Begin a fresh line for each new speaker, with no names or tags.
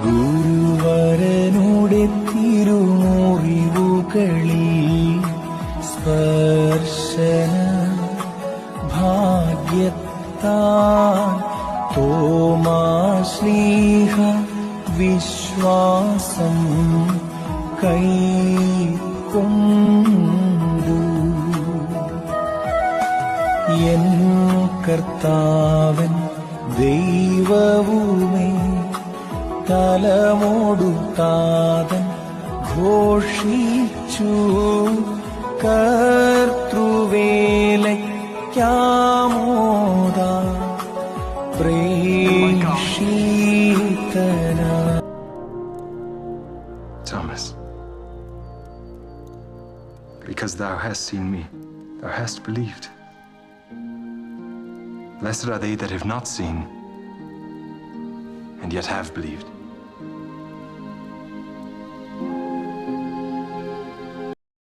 ഗുരുവരനുടെ തിരുമുറിവുകളിൽ സ്പർശന ഭാഗ്യത്താൽ തോമാശ്ലീഹ വിശ്വാസം കൈക്കൊണ്ടു. എൻ കർത്താവൻ ദൈവവുമേ തലമോടു താതൻ ഘോഷിച്ചു. കർത്തൃവേലയ്ക്കാമോദ പ്രേക്ഷിതന.
Thomas, because thou hast seen me, thou hast believed. Blessed are they that have not seen, and yet have believed.